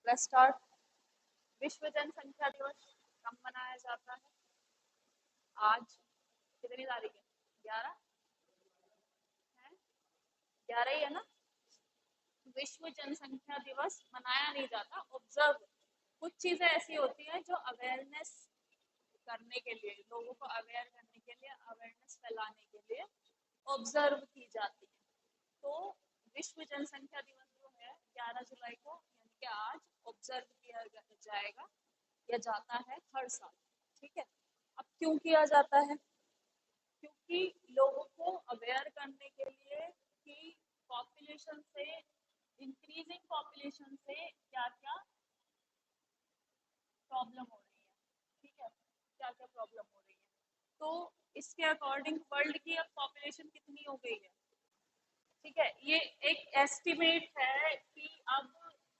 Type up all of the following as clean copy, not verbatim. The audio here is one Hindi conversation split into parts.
Let's start. विश्व जनसंख्या दिवस कब मनाया जाता है? आज कितनी तारीख है? 11 है। 11 ही है ना? विश्व जनसंख्या दिवस मनाया नहीं जाता, ऑब्जर्व। कुछ चीजें ऐसी होती हैं जो अवेयरनेस करने के लिए, लोगों को अवेयर करने के लिए, अवेयरनेस फैलाने के लिए ऑब्जर्व की जाती है। तो विश्व जनसंख्या दिवस जो है 11 जुलाई को यानी कि आज ऑब्जर्व किया जाएगा या जाता है हर साल। ठीक है। अब क्यों किया जाता है? क्योंकि लोगों को अवेयर करने के लिए कि पॉपुलेशन से, इंक्रीजिंग पॉपुलेशन से क्या क्या प्रॉब्लम हो रही है। ठीक है, क्या क्या प्रॉब्लम हो रही है। तो इसके अकॉर्डिंग वर्ल्ड की अब पॉपुलेशन कितनी हो गई है? ठीक है, ये एक एस्टिमेट है कि अब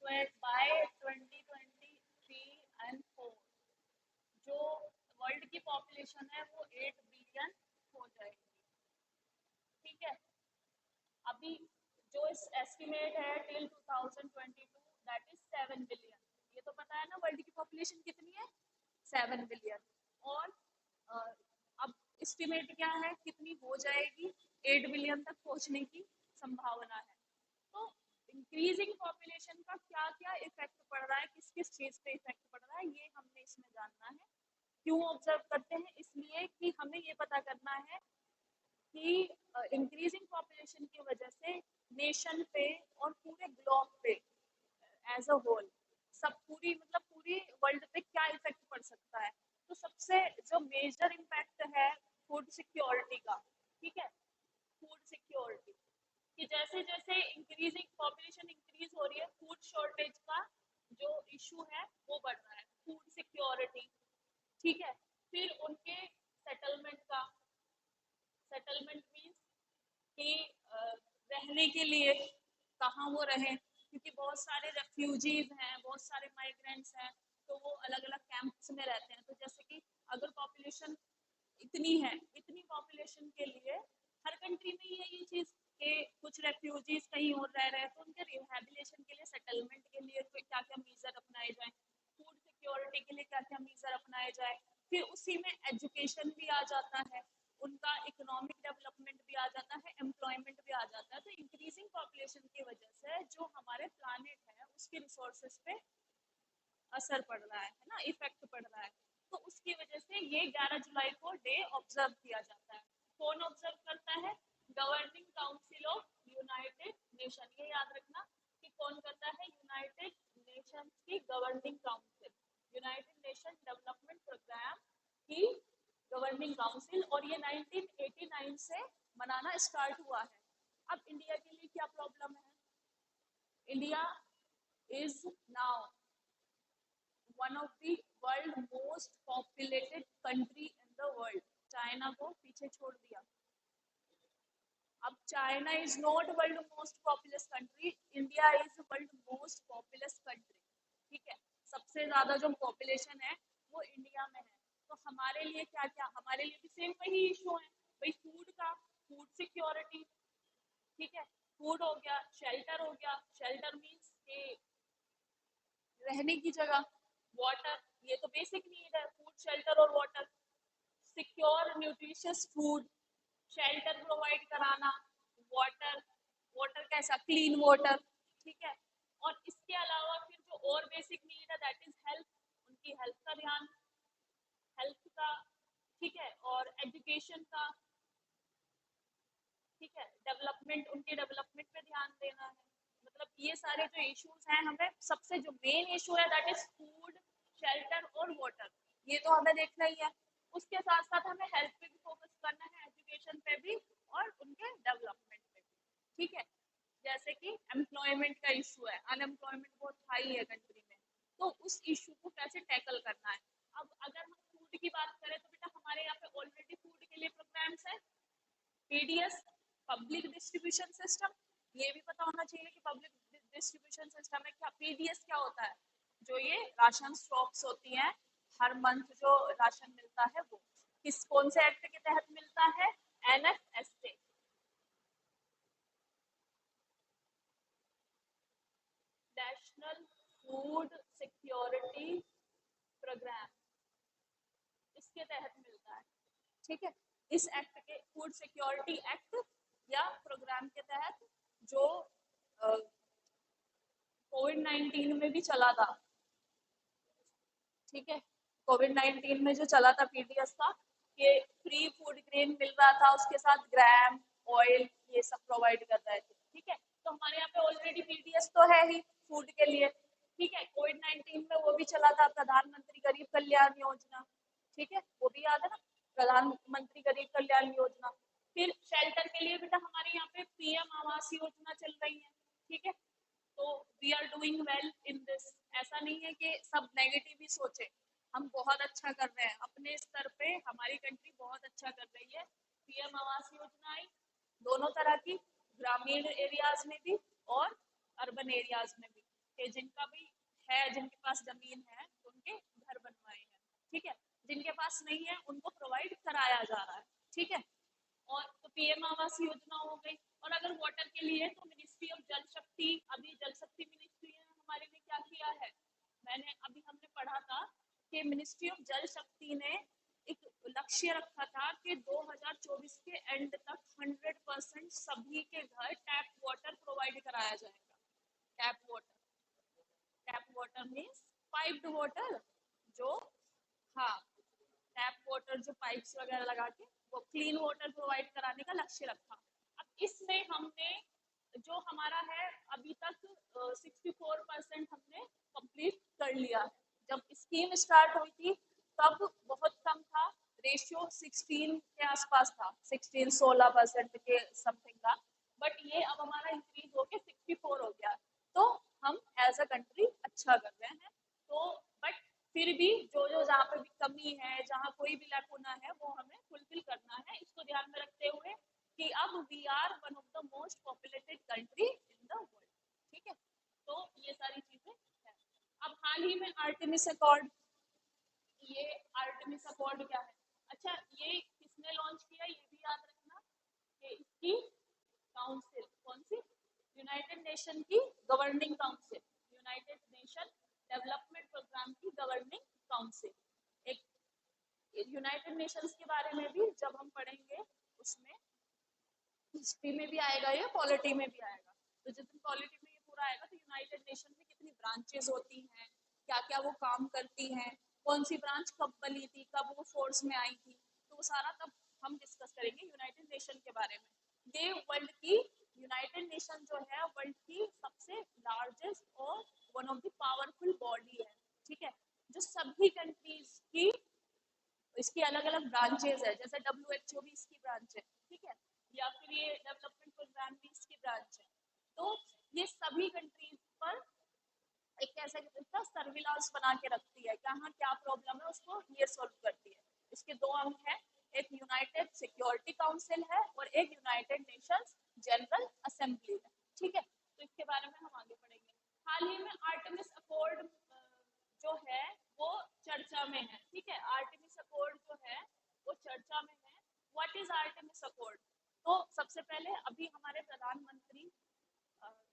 बाय 2023 एंड 4 जो वर्ल्ड की पॉपुलेशन है वो 8 बिलियन हो जाएगी। ठीक है। अभी जो इस एस्टिमेट है टिल 2022 दैट इज 7 बिलियन। ये तो पता है ना वर्ल्ड की पॉपुलेशन कितनी है? 7 बिलियन। और अब एस्टिमेट क्या है, कितनी हो जाएगी? 8 बिलियन तक पहुंचने की संभावना है। तो इंक्रीजिंग पॉपुलेशन का क्या क्या इफेक्ट पड़ रहा है, किस किस चीज पे इफेक्ट पड़ रहा है, ये हमने इसमें जानना है। क्यों ऑब्जर्व करते हैं? इसलिए कि हमें ये पता करना है कि इंक्रीजिंग पॉपुलेशन की वजह से नेशन पे और पूरे ग्लोब पे एज अ होल, सब पूरी मतलब पूरी वर्ल्ड पे क्या इफेक्ट पड़ सकता है। तो सबसे जो मेजर इम्पैक्ट है फूड सिक्योरिटी का। ठीक है, फूड सिक्योरिटी कि जैसे जैसे इंक्रीजिंग पॉपुलेशन इंक्रीज हो रही है, फूड शॉर्टेज का जो इशू है वो बढ़ रहा है। Food security. ठीक है। फिर उनके सेटलमेंट का, सेटलमेंट मीन्स कि रहने के लिए कहाँ वो रहें, क्योंकि बहुत सारे रेफ्यूजीज हैं, बहुत सारे माइग्रेंट्स हैं, तो वो अलग अलग कैंप्स में रहते हैं। तो जैसे कि अगर पॉपुलेशन इतनी है, इतनी पॉपुलेशन के लिए हर कंट्री में ये चीज कि कुछ रेफ्यूजीज कहीं और रह रहे हैं, तो उनके रिहेबिलिटेशन के लिए, सेटलमेंट के लिए क्या क्या मीजर अपनाए जाए, फूड सिक्योरिटी के लिए क्या क्या मीजर अपनाए जाए। फिर उसी में एजुकेशन भी आ जाता है, उनका इकोनॉमिक डेवलपमेंट भी आ जाता है, एम्प्लॉयमेंट भी आ जाता है। तो इंक्रीजिंग पॉपुलेशन की वजह से जो हमारे प्लानेट है उसके रिसोर्सेज पे असर पड़ रहा है ना, इफेक्ट पड़ रहा है। तो उसकी वजह से ये 11 जुलाई को डे ऑब्जर्व किया जाता है। कौन ऑब्जर्व करता है? Governing council of United Nation. ये याद रखना कि कौन करता है? यूनाइटेड नेशन की governing council, United Nation development programme की गवर्निंग काउंसिल। और ये 1989 से मनाना स्टार्ट हुआ है। अब इंडिया के लिए क्या प्रॉब्लम है? India is now one of the world most populated country in the world. China को पीछे छोड़ दिया। अब China is not world most populous country, India is world most populous country. ठीक है, सबसे ज्यादा जो पॉपुलेशन है वो इंडिया में है। तो हमारे लिए क्या क्या, हमारे लिए भी सेम वही इशू है भाई, फूड का, फूड सिक्योरिटी। ठीक है, फूड हो गया, शेल्टर हो गया, शेल्टर मीन्स रहने की जगह, वाटर, ये तो बेसिक नीड है, फूड शेल्टर और water. Secure nutritious food, shelter provide कराना, वाटर, वाटर कैसा? Clean water. ठीक है। और इसके अलावा फिर जो और बेसिक नीड है दैट इज हेल्थ, उनकी हेल्थ का ध्यान, हेल्थ का। ठीक है, और एजुकेशन का। ठीक है, डेवलपमेंट, उनके डेवलपमेंट पे ध्यान देना है। मतलब ये सारे जो इश्यूज हैं, हमें सबसे जो मेन इशू है दैट इज फूड, शेल्टर और वाटर, ये तो हमें देखना ही है। उसके साथ साथ हमें हेल्थ पे भी फोकस करना है, एजुकेशन पे भी और उनके डेवलपमेंट पे भी। ठीक है, जैसे कि एम्प्लॉयमेंट का इशू है, अनएम्प्लॉयमेंट बहुत हाई है कंट्री में, तो उस इशू को कैसे टैकल करना है। अब अगर हम फूड की बात करें तो बेटा हमारे यहाँ पे ऑलरेडी फूड के लिए प्रोग्राम्स है, पीडीएस, पब्लिक डिस्ट्रीब्यूशन सिस्टम। ये भी पता होना चाहिए कि पब्लिक डिस्ट्रीब्यूशन सिस्टम है क्या। पीडीएस क्या होता है? जो ये राशन स्टॉक्स होती हैं, हर मंथ जो राशन मिलता है वो किस कौन से एक्ट के तहत मिलता है? एनएफएस से, नेशनल फूड सिक्योरिटी प्रोग्राम, इसके तहत मिलता है। ठीक है, इस एक्ट के, फूड सिक्योरिटी एक्ट या प्रोग्राम के तहत, जो कोविड-19 में भी चला था। ठीक है, कोविड-19 में जो चला था पीडीएस का, ये फ्री फूड ग्रेन मिल रहा था, उसके साथ ग्राम ऑयल ये सब प्रोवाइड कर रहे थे। ठीक है, तो हमारे यहाँ पे ऑलरेडी पीडीएस तो है ही फूड के लिए। ठीक है, कोविड-19 में वो भी चला था, प्रधानमंत्री गरीब कल्याण योजना। ठीक है, वो भी याद है ना, प्रधानमंत्री गरीब कल्याण योजना। फिर शेल्टर के लिए बेटा हमारे यहाँ पे पीएम आवास योजना चल रही है। ठीक है, तो we are doing well in this. ऐसा नहीं है कि सब नेगेटिव ही सोचे, हम बहुत अच्छा कर रहे हैं अपने स्तर पे, हमारी कंट्री बहुत अच्छा कर रही है। पीएम आवास योजना आई दोनों तरह की, ग्रामीण एरियाज में भी और अर्बन एरियाज में भी, कि जिनका भी है, जिनके पास जमीन है उनके घर बनवाए हैं। ठीक है, जिनके पास नहीं है उनको प्रोवाइड कराया जा रहा है। ठीक है, और तो पीएम आवास योजना हो गई। और अगर वाटर के लिए तो मिनिस्ट्री ऑफ जल शक्ति, अभी जल शक्ति मिनिस्ट्री ने हमारे लिए क्या किया है, हमने पढ़ा था कि मिनिस्ट्री ऑफ जल शक्ति ने एक लक्ष्य रखा था कि 2024 के एंड तक 100% सभी के घर टैप वाटर प्रोवाइड कराया जाएगा। Tap water means piped water, जो, हाँ, टैप वाटर जो पाइप्स वगैरह लगा के वो क्लीन वाटर प्रोवाइड कराने का लक्ष्य रखा। अब इसमें हमने जो हमारा है अभी तक 64% हमने कंप्लीट कर लिया है। जब स्कीम स्टार्ट हुई थी तब बहुत कम था, रेशियो 16 के आसपास था, 16-16% के समथिंग था, बट ये अब हमारा इंक्रीज होके 64 हो गया। तो हम एज अ कंट्री अच्छा कर रहे हैं। तो बट फिर भी जो जो जहाँ पे भी कमी है, जहाँ कोई भी लैकुना है, वो हमें फुलफिल करना है, इसको ध्यान में रखते हुए कि अब we are one of the most populated country in the world. ठीक है, तो ये सारी चीजें हैं। अब हाल ही में आर्टेमिस अकॉर्ड, ये आर्टेमिस अकॉर्ड क्या है, अच्छा ये किसने लॉन्च किया ये भी याद रखना कि इसकी काउंसिल कौन सी, यूनाइटेड नेशन की governing council, United Nation development programme की गवर्निंग काउंसिल। एक यूनाइटेड नेशंस के बारे में भी जब हम पढ़ेंगे उसमें हिस्ट्री में भी आएगा, ये पॉलिटी में भी आएगा। तो जिस दिन पॉलिटी में ये पूरा आएगा तो यूनाइटेड नेशन में कितनी ब्रांचेस होती हैं, क्या क्या वो काम करती हैं, कौन सी ब्रांच कब बनी थी, कब वो फोर्स में आई थी, तो वो सारा तब हम डिस्कस करेंगे यूनाइटेड नेशन के बारे में। ये वर्ल्ड की, यूनाइटेड नेशन जो है वर्ल्ड की सबसे लार्जेस्ट और one of the powerful body है। ठीक है, जो सभी कंट्रीज की, इसकी अलग अलग ब्रांचेस है, जैसे WHO भी इसकी ब्रांच है। ठीक है, या फिर ये डेवलपमेंट प्रोग्राम भी इसकी ब्रांच है। तो ये सभी कंट्रीज पर एक कैसे इसका सर्विलांस बना के रखती है, कहाँ क्या प्रॉब्लम है उसको ये सॉल्व करती है। इसके दो अंग हैं, एक यूनाइटेड सिक्योरिटी काउंसिल है और एक यूनाइटेड नेशंस जनरल असेंबली है। ठीक है, तो इसके बारे में हम आगे पढ़ेंगे। हाल ही में आर्टेमिस अकॉर्ड जो है वो चर्चा में है। ठीक है, आर्टेमिस अकॉर्ड जो है वो चर्चा में है। व्हाट इज आर्टेमिस अकॉर्ड, तो सबसे पहले अभी हमारे प्रधानमंत्री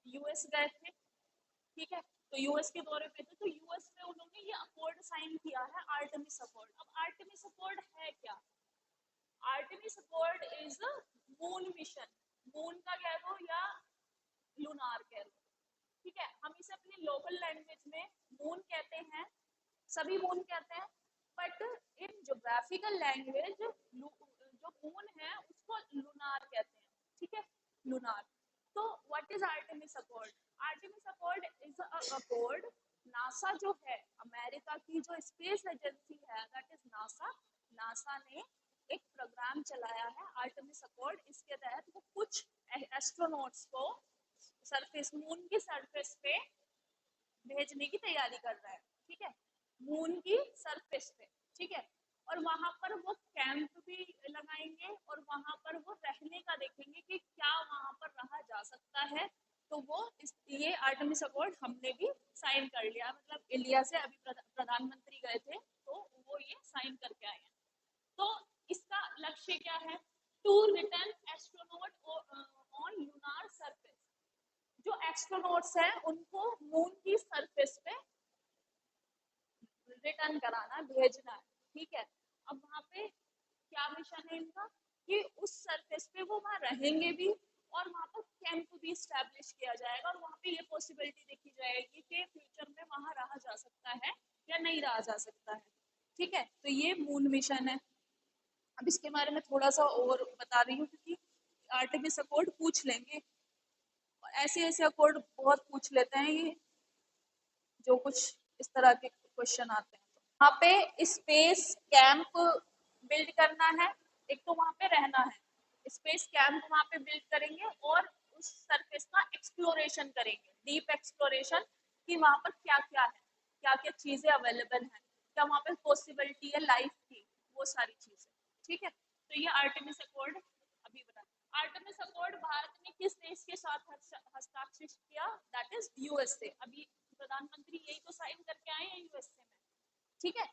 यूएस गए थे। ठीक है, तो यूएस के दौरे पे थे, तो यूएस में उन्होंने ये अकॉर्ड साइन किया है, आर्टेमिस अकॉर्ड। अब आर्टेमिस अकॉर्ड है क्या, Artemis accord is moon mission, moon का कह दो या लूनार कह दो। ठीक है, हम इसे अपनी लोकल लैंग्वेज में मून कहते हैं, सभी मून कहते हैं, बट इन ज्योग्राफिकल लैंग्वेज जो मून है उसको लूनार कहते हैं। ठीक है, लूनार। तो what is Artemis accord, Artemis accord is a accord, NASA जो है अमेरिका की जो स्पेस एजेंसी है, दैट इज नासा, नासा ने एक प्रोग्राम चलाया है आर्टेमिस अकॉर्ड। इसके तहत वो कुछ एस्ट्रोनॉट्स को सरफेस, मून की सरफेस पे भेजने की तैयारी कर रहा है। ठीक है, मून की सरफेस पे। ठीक है, और वहां पर वो कैंप भी लगाएंगे और वहां पर वो रहने का देखेंगे कि क्या वहां पर रहा जा सकता है। तो वो ये आर्टेमिस अकॉर्ड हमने भी साइन कर लिया, मतलब इंडिया से अभी प्रधानमंत्री गए थे तो वो ये साइन करके आए हैं। तो इसका लक्ष्य क्या है, to return astronaut on lunar surface, जो एस्ट्रोनॉट्स हैं उनको मून की सरफेस पे रिटर्न कराना है, भेजना है, ठीक है। अब वहां पे क्या मिशन है इनका कि उस सरफेस पे वो वहां रहेंगे भी और वहां पर कैंप भी स्टैब्लिश किया जाएगा और वहां पे ये पॉसिबिलिटी देखी जाएगी कि फ्यूचर में वहां रहा जा सकता है या नहीं रहा जा सकता है, ठीक है। तो ये मून मिशन है। अब इसके बारे में थोड़ा सा और बता रही हूँ क्योंकि आर्टेमिस अकॉर्ड पूछ लेंगे और ऐसे ऐसे अकॉर्ड बहुत पूछ लेते हैं ये, जो कुछ इस तरह के क्वेश्चन आते हैं। वहाँ पे स्पेस कैंप बिल्ड करना है, एक तो वहाँ पे रहना है, स्पेस कैंप वहाँ पे बिल्ड करेंगे और उस सरफेस का एक्सप्लोरेशन करेंगे, डीप एक्सप्लोरेशन कि वहाँ पर क्या क्या है, क्या क्या चीजें अवेलेबल हैं, क्या वहाँ पे पॉसिबिलिटी है लाइफ की, वो सारी चीजें, ठीक है। तो ये आर्टेमिस अकॉर्ड अभी बता। आर्टेमिस अकॉर्ड भारत ने किस देश के साथ हस्ताक्षर किया? That is USA. अभी प्रधानमंत्री यही तो साइन करके आए हैं यूएसए में, ठीक है।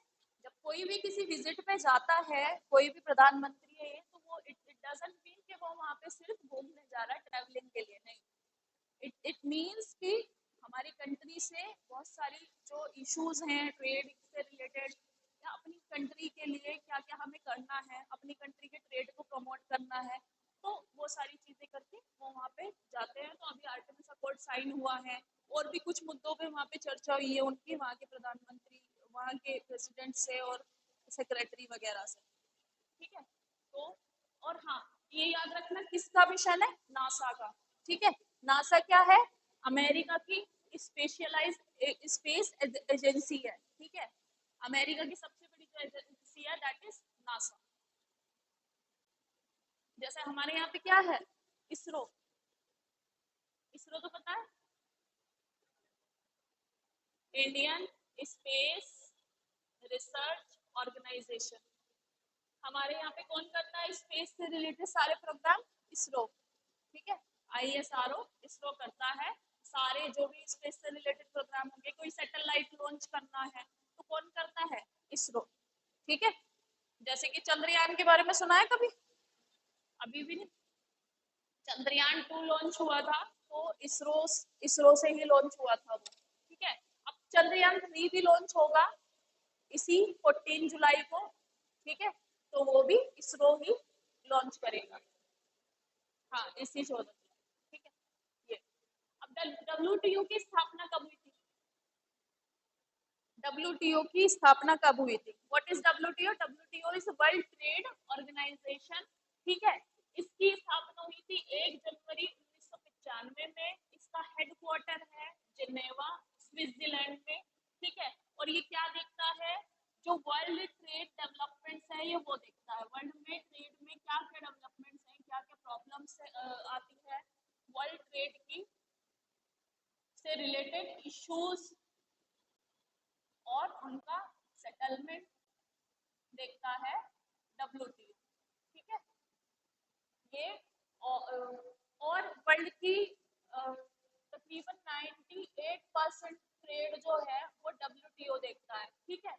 जब कोई भी किसी विजिट पे जाता है, कोई भी प्रधानमंत्री है तो वो इट डजंट मीन कि वो वहाँ पे सिर्फ घूमने जा रहा है, ट्रैवलिंग के लिए नहीं। इट मीन्स कि हमारी कंट्री से बहुत सारी जो इश्यूज हैं ट्रेड से रिलेटेड या अपनी कंट्री के लिए क्या क्या हमें करना है, अपनी कंट्री के ट्रेड को प्रमोट करना है, तो वो सारी चीजें करके वो वहाँ पे जाते हैं। तो अभी आर्टेमिस अकॉर्ड साइन हुआ है और भी कुछ मुद्दों पे वहाँ पे चर्चा हुई है उनकी, वहाँ के प्रधानमंत्री, वहाँ के प्रेसिडेंट से और सेक्रेटरी वगैरह से, ठीक है। तो और हाँ, ये याद रखना किसका मिशन है? नासा का, ठीक है। नासा क्या है? अमेरिका की स्पेशलाइज स्पेस एजेंसी है, ठीक है। अमेरिका की सबसे बड़ी जो एजेंसी है दैट इज नासा। जैसे हमारे यहाँ पे क्या है? इसरो। इसरो तो पता है, इंडियन स्पेस रिसर्च ऑर्गेनाइजेशन। हमारे यहाँ पे कौन करता है स्पेस से रिलेटेड सारे प्रोग्राम? इसरो, ठीक है। आईएसआरओ इसरो करता है सारे जो भी स्पेस से रिलेटेड प्रोग्राम होंगे। कोई सैटेलाइट लॉन्च करना है तो कौन करता है? इसरो, ठीक है। जैसे कि चंद्रयान के बारे में सुना है कभी? अभी भी नहीं। चंद्रयान 2 लॉन्च हुआ था तो इसरो इसरो से ही लॉन्च हुआ था वो, ठीक है। अब चंद्रयान 3 भी लॉन्च होगा इसी 14 जुलाई को, ठीक है। तो वो भी इसरो ही लॉन्च करेगा, हाँ इसी 14, ठीक है। ये अब डब्ल्यूटीओ की स्थापना कब हुई थी? डब्ल्यूटीओ की स्थापना कब हुई थी? What is WTO? WTO is world trade organisation, ठीक है। इसकी स्थापना हुई थी 1 जनवरी 1995 में। इसका हेडक्वार्टर है जिनेवा, स्विट्जरलैंड में, ठीक है। और ये क्या देखता है? जो वर्ल्ड ट्रेड डेवलपमेंट्स है ये वो देखता है। वर्ल्ड में ट्रेड में क्या क्या डेवलपमेंट्स हैं, क्या क्या प्रॉब्लम्स आती है वर्ल्ड ट्रेड की से रिलेटेड इश्यूज और उनका सेटलमेंट देखता है डब्ल्यूटीओ, ठीक है। ये और वर्ल्ड की तकरीबन 98% ट्रेड जो है वो डब्ल्यूटीओ देखता है, ठीक है।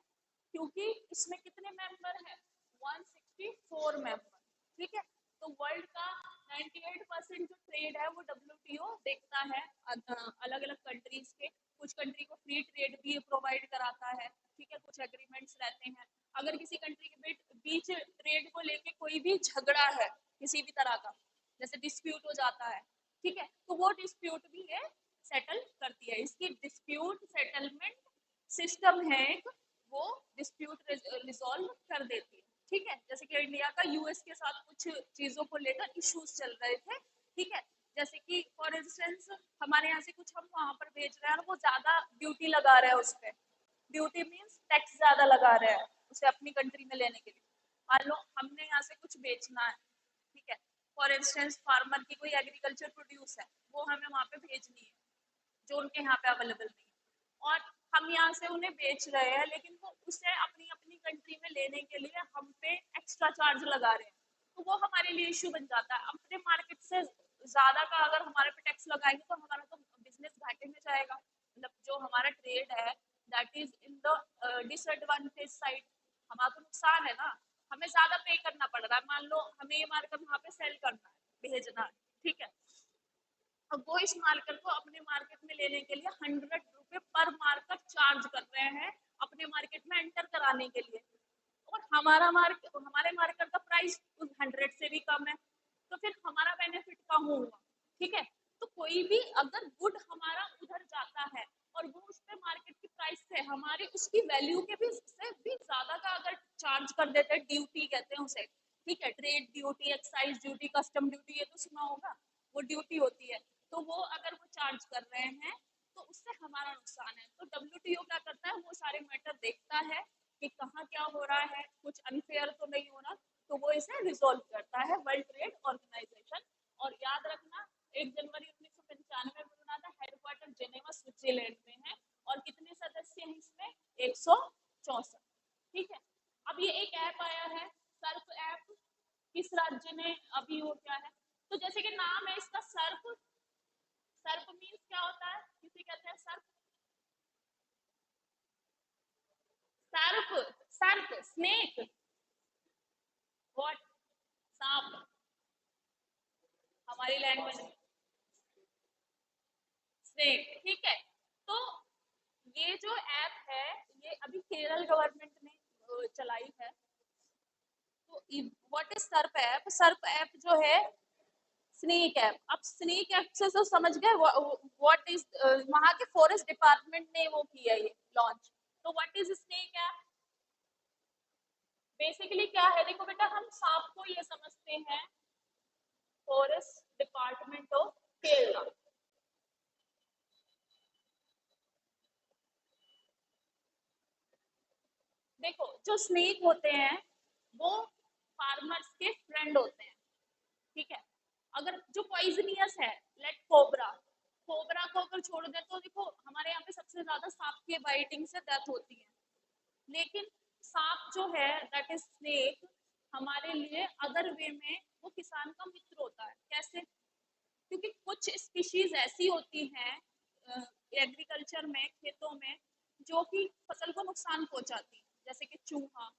क्योंकि इसमें कितने मेंबर हैं? 164 मेंबर, ठीक है। तो वर्ल्ड का 98% जो ट्रेड है वो डब्ल्यूटीओ देखता है अलग अलग कंट्रीज के। कुछ कंट्री को फ्री ट्रेड भी प्रोवाइड कराता है, ठीक है। कुछ एग्रीमेंट्स रहते हैं। अगर किसी कंट्री के बीच ट्रेड को लेके कोई भी झगड़ा है किसी भी तरह का, जैसे डिस्प्यूट हो जाता है, ठीक है, तो वो डिस्प्यूट भी ये सेटल करती है। इसकी डिस्प्यूट सेटलमेंट सिस्टम है एक, वो डिस्प्यूट रिजॉल्व कर देती है, ठीक है। जैसे कि इंडिया का यूएस के साथ कुछ चीजों को लेकर इश्यूज चल रहे थे, ठीक है। जैसे कि फॉर इंस्टेंस हमारे यहाँ से कुछ हम वहां पर भेज रहे हैं और वो ज्यादा ड्यूटी लगा रहे हैं उस पर। ड्यूटी मीन्स टैक्स ज्यादा लगा रहे हैं उसे अपनी कंट्री में लेने के लिए। मान लो हमने यहाँ से कुछ बेचना है, ठीक है। फॉर इंस्टेंस फार्मर की कोई एग्रीकल्चर प्रोड्यूस है, वो हमें वहां पे भेजनी है जो उनके यहाँ पे अवेलेबल नहीं है, और हम यहाँ से उन्हें बेच रहे हैं लेकिन वो उसे अपनी अपनी कंट्री में लेने के लिए हम पे एक्स्ट्रा चार्ज लगा रहे हैं, तो वो हमारे लिए इश्यू बन जाता है। अपने मार्केट से ज्यादा का अगर हमारे पे टैक्स लगाएंगे तो हमारा तो बिजनेस घाटे में जाएगा। मतलब जो हमारा ट्रेड है that is in the disadvantage side, हमारा तो नुकसान है ना। हमें ज्यादा पे करना पड़ रहा है। मान लो हमें ये मार्केट वहां पे सेल करना है, भेजना है, ठीक है। अब वो इस मार्कर को अपने मार्केट में लेने के लिए 100 रुपए पर मार्कर चार्ज कर रहे हैं अपने मार्केट में एंटर कराने के लिए, और हमारे मार्कर का प्राइस उस 100 से भी कम है, तो फिर हमारा बेनिफिट कहाँ हुआ? ठीक है, तो कोई भी अगर गुड हमारा उधर जाता है और वो उस पे मार्केट की प्राइस से हमारी उसकी वैल्यू के भी से भी ज्यादा का अगर चार्ज कर देते हैं, ड्यूटी कहते हैं उसे, ठीक है, trade duty, excise duty, custom duty, ये तो सुना होगा, वो ड्यूटी होती है, तो वो अगर वो चार्ज कर रहे हैं तो उससे हमारा नुकसान है। तो डब्ल्यूटीओ क्या करता है, वो सारे मैटर देखता है कि कहाँ क्या हो रहा है, कुछ अनफेयर तो नहीं हो रहा, तो वो इसे रिजोल्व करता है, वर्ल्ड ट्रेड ऑर्गेनाइजेशन। और याद रखना 1 जनवरी 1995 में बना था, हेडक्वार्टर जेनेवा स्विट्जरलैंड में है, और कितने सदस्य हैं इसमें? 164। ठीक है, अब ये एक ऐप आया है सर्फ ऐप, किस राज्य ने अभी वो क्या है, तो जैसे कि नाम है इसका सर्फ, सर्प मीन्स क्या होता है, किसे कहते हैं सर्प? सर्प, सर्प स्नेक, व्हाट? सांप, हमारी लैंग्वेज में स्नेक, ठीक है। तो ये जो ऐप है, ये अभी केरल गवर्नमेंट ने चलाई है। तो व्हाट इज सर्प ऐप? सर्प ऐप जो है स्नेक ऐप। अब स्नेक ऐप से तो समझ गए व्हाट इज, वहां के फॉरेस्ट डिपार्टमेंट ने वो किया ये लॉन्च। तो what is snake app? Basically क्या है, देखो बेटा, हम सांप को ये समझते हैं फॉरेस्ट डिपार्टमेंट ऑफ केरला। देखो जो स्नेक होते हैं वो फार्मर्स के फ्रेंड होते हैं, ठीक है। अगर जो पॉइजनियस है, लेट कोबरा, कोबरा को अगर छोड़ दे तो देखो हमारे यहाँ पे सबसे ज्यादा सांप के बाइटिंग से डेथ होती है, लेकिन सांप जो है दैट इज स्नेक, हमारे लिए अदर वे में वो किसान का मित्र होता है। कैसे? क्योंकि कुछ स्पीशीज ऐसी होती हैं एग्रीकल्चर में, खेतों में, जो कि फसल को नुकसान पहुंचाती है, जैसे कि चूहा,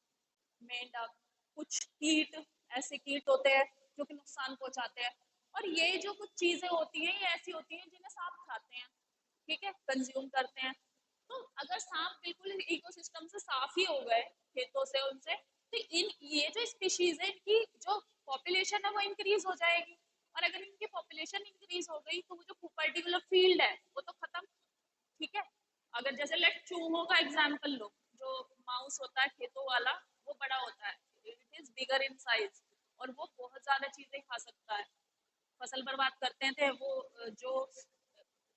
मेंढक, कुछ कीट, ऐसे कीट होते हैं जो कि नुकसान पहुंचाते हैं। और ये जो कुछ चीजें होती हैं ये ऐसी होती हैं जिन्हें सांप खाते हैं, ठीक है, कंज्यूम करते हैं। तो अगर सांप बिल्कुल इकोसिस्टम से साफ ही हो गए खेतों से उनसे, तो इन ये जो स्पीशीज है इनकी जो पॉपुलेशन है वो इंक्रीज हो जाएगी, और अगर इनकी पॉपुलेशन इंक्रीज हो गई तो वो जो पर्टिकुलर फील्ड है वो तो खत्म, ठीक है। अगर जैसे लेट चूहों का एग्जांपल लो, जो माउस होता है खेतों वाला, वो बड़ा होता है, it is bigger in size, और वो बहुत ज्यादा चीजें खा सकता है, फसल बर्बाद करते थे वो। जो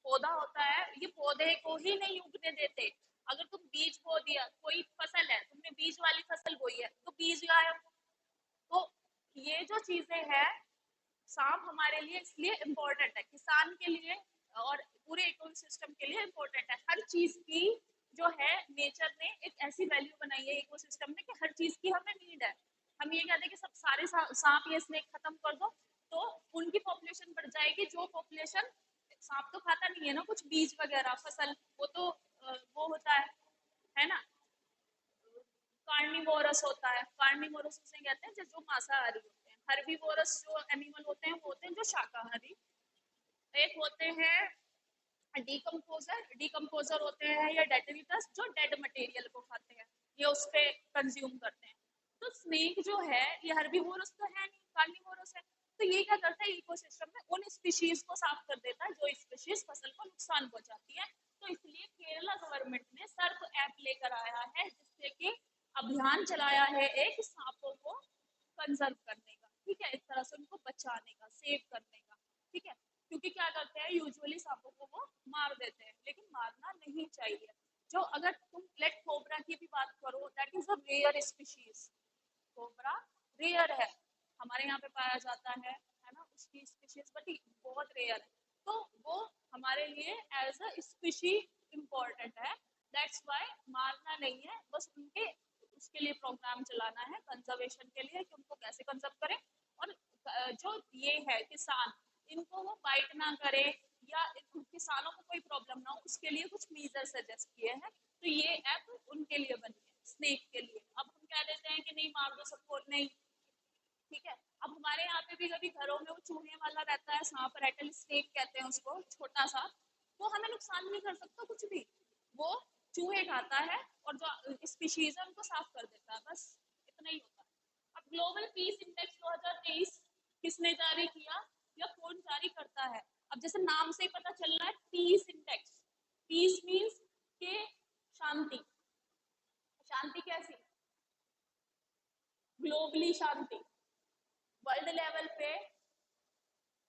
पौधा होता है, ये पौधे को ही नहीं उगने देते। अगर तुम बीज बो दिया, कोई फसल है, तुमने बीज वाली फसल बोई है, तो बीज गायब। तो ये जो चीजें हैं, सांप हमारे लिए इसलिए इम्पोर्टेंट है, किसान के लिए और पूरे इकोसिस्टम के लिए इम्पोर्टेंट है। हर चीज की जो है नेचर ने एक ऐसी वैल्यू बनाई है इकोसिस्टम में कि हर चीज की हमें नीड है। हम ये कहते हैं कि सब सारे सांप ये स्नेक खत्म कर दो तो उनकी पॉपुलेशन बढ़ जाएगी। जो पॉपुलेशन, सांप तो खाता नहीं है ना कुछ बीज वगैरह फसल, वो तो वो होता है ना, कार्निवोरस होता है। कार्निवोरस उसे कहते हैं जो मांसाहारी होते हैं। हर्बीवोरस जो एनिमल होते हैं वो होते हैं जो शाकाहारी। एक होते हैं डिकम्पोजर, डिकम्पोजर होते हैं या डेट्रिटस जो डेड मटेरियल को खाते हैं, ये उस पे कंज्यूम करते हैं। तो स्नेक जो है ये हर्बीवोरस तो है नहीं, कार्निवोरस है। तो ये क्या करता है, इकोसिस्टम में उन स्पीशीज को साफ कर देता है जो स्पीशीज फसल को नुकसान पहुंचाती है। तो इसलिए केरला गवर्नमेंट ने सर्फ ऐप लेकर आया है, जिससे कि अभियान चलाया है एक सांपों को कंजर्व करने का, ठीक है, एक तरह से उनको बचाने का, सेव करने का, ठीक है। क्योंकि क्या करते हैं, यूजुअली सांपों को वो मार देते हैं, लेकिन मारना नहीं चाहिए। जो अगर तुम लेट कोबरा की भी बात करो, that is a rare species, cobra rare है, हमारे यहाँ पे पाया जाता है ना, उसकी स्पीशीज बट बहुत रेयर है। तो वो हमारे लिए एज अ स्पीशी इम्पोर्टेंट है, दैट्स वाई मारना नहीं है, बस उनके उसके लिए प्रोग्राम चलाना है कंजर्वेशन के लिए कि उनको कैसे कंजर्व करें। और जो ये है किसान, इनको वो बाइट ना करे या किसानों को कोई प्रॉब्लम ना हो, उसके लिए कुछ मीजर सजेस्ट किए हैं। तो ये ऐप उनके लिए बनी है, स्नेक के लिए। अब हम कह देते हैं कि नहीं मार दो सबको, नहीं, ठीक है। अब हमारे यहाँ पे भी कभी घरों में वो चूहे वाला रहता है, सांप रैटल स्नेक कहते हैं उसको, छोटा सा, वो हमें नुकसान नहीं कर सकता कुछ भी, वो चूहे खाता है और जो स्पीशीज है उनको साफ कर देता है, बस इतना ही होता है। अब ग्लोबल पीस इंडेक्स 2023 किसने जारी किया या कौन जारी करता है? अब जैसे नाम से ही पता चल रहा है, पीस इंडेक्स, पीस मीन्स के शांति, शांति कैसी, ग्लोबली शांति, वर्ल्ड लेवल पे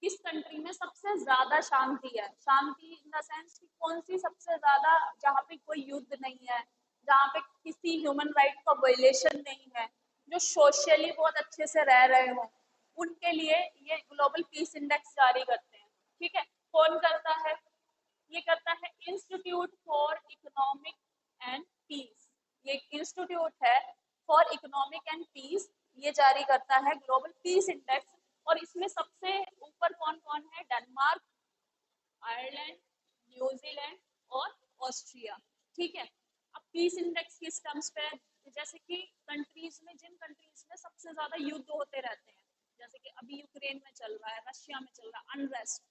किस कंट्री में सबसे ज्यादा शांति है, शांति इन द सेंस कि कौन सी सबसे ज्यादा, जहाँ पे कोई युद्ध नहीं है, जहाँ पे किसी ह्यूमन राइट का वायलेशन नहीं है, जो सोशली बहुत अच्छे से रह रहे हो, उनके लिए ये ग्लोबल पीस इंडेक्स जारी करते हैं। ठीक है, कौन करता है? ये करता है institute for economic and peace, ये इंस्टीट्यूट है फॉर इकोनॉमिक एंड पीस, ये जारी करता है ग्लोबल पीस इंडेक्स। और इसमें सबसे ऊपर कौन कौन है? डेनमार्क, आयरलैंड, न्यूजीलैंड और ऑस्ट्रिया। ठीक है, अब पीस इंडेक्स किस टर्म्स पे है? जैसे कि कंट्रीज में, जिन कंट्रीज में सबसे ज्यादा युद्ध होते रहते हैं, जैसे कि अभी यूक्रेन में चल रहा है, रशिया में चल रहा है अनरेस्ट,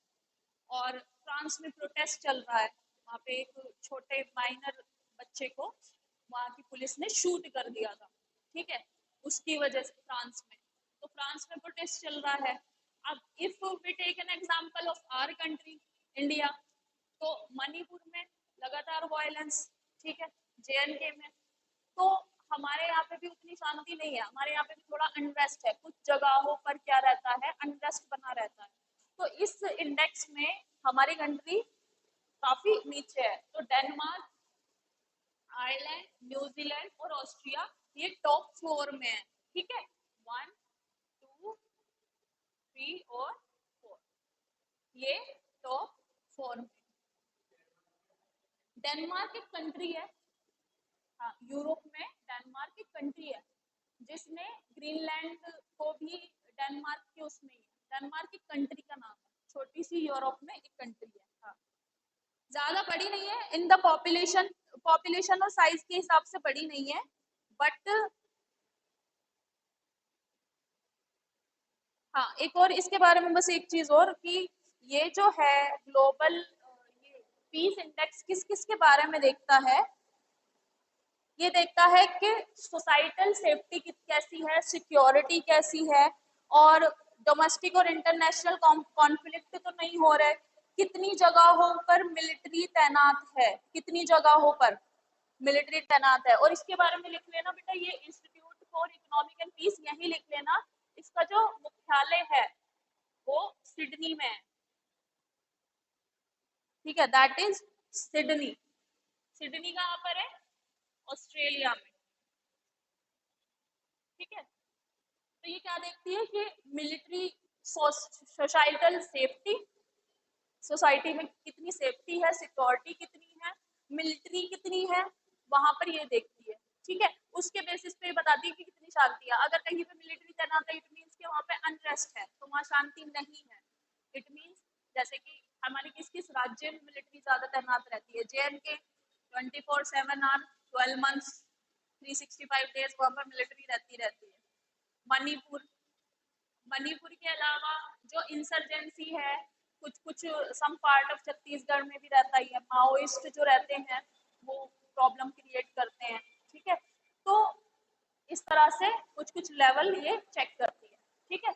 और फ्रांस में प्रोटेस्ट चल रहा है, वहाँ पे एक छोटे माइनर बच्चे को वहाँ की पुलिस ने शूट कर दिया था। ठीक है, उसकी वजह से फ्रांस में, तो फ्रांस में प्रोटेस्ट चल रहा है। अब if we take an example of our country India, तो मणिपुर में लगातार वायलेंस, ठीक है, जेएनके में, तो हमारे यहाँ पे भी उतनी शांति नहीं है, हमारे यहाँ पे भी थोड़ा अनरेस्ट है, कुछ जगहों पर क्या रहता है, अनरेस्ट बना रहता है। तो इस इंडेक्स में हमारी कंट्री काफी नीचे है, तो डेनमार्क, आयरलैंड, न्यूजीलैंड और ऑस्ट्रिया ये टॉप 4 में है। ठीक है, 1, 2, 3 और 4, ये टॉप 4 में। डेनमार्क एक कंट्री है, हाँ, यूरोप में डेनमार्क एक कंट्री है, जिसने ग्रीनलैंड को भी डेनमार्क के उसमें ही है, डेनमार्क एक कंट्री का नाम है, छोटी सी यूरोप में एक कंट्री है। हाँ, ज्यादा बड़ी नहीं है इन द पॉपुलेशन, पॉपुलेशन और साइज के हिसाब से बड़ी नहीं है, बट हाँ, एक और इसके बारे में बस एक चीज और कि ये जो है ग्लोबल ये पीस इंडेक्स किस किस के बारे में देखता है? ये देखता है कि सोसाइटल सेफ्टी कैसी है, सिक्योरिटी कैसी है, और डोमेस्टिक और इंटरनेशनल कॉन्फ्लिक्ट तो नहीं हो रहे, कितनी जगहों पर मिलिट्री तैनात है, कितनी जगहों पर मिलिट्री तैनात है। और इसके बारे में लिख लेना बेटा, ये institute for economic and peace, यही लिख लेना, इसका जो मुख्यालय है वो सिडनी में है। ठीक है, दैट इज सिडनी। सिडनी कहाँ पर है? ऑस्ट्रेलिया में। ठीक है, तो ये क्या देखती है कि मिलिट्री, सोसाइटल सेफ्टी, सोसाइटी में कितनी सेफ्टी है, सिक्योरिटी कितनी है, मिलिट्री कितनी है, वहां पर ये देखती है। ठीक है, उसके बेसिस पे बताती है कि कितनी शांति है। अगर कहीं पे मिलिट्री तैनात है, इट मीन्स कि वहाँ पे अनरेस्ट है, तो वहाँ शांति नहीं है। इट मीन्स जैसे कि हमारे किस किस राज्य में मिलिट्री ज्यादा तैनात रहती है? जेएनके 24/7 आवर 12 मंथ्स 365 डेज वहाँ पर मिलिट्री रहती है। मणिपुर, मणिपुर के अलावा जो इंसर्जेंसी है, कुछ कुछ सम पार्ट ऑफ छत्तीसगढ़ में भी रहता ही है, माओइस्ट जो रहते हैं वो प्रॉब्लम क्रिएट करते हैं। ठीक है, तो इस तरह से कुछ कुछ लेवल ये चेक करती है। ठीक है।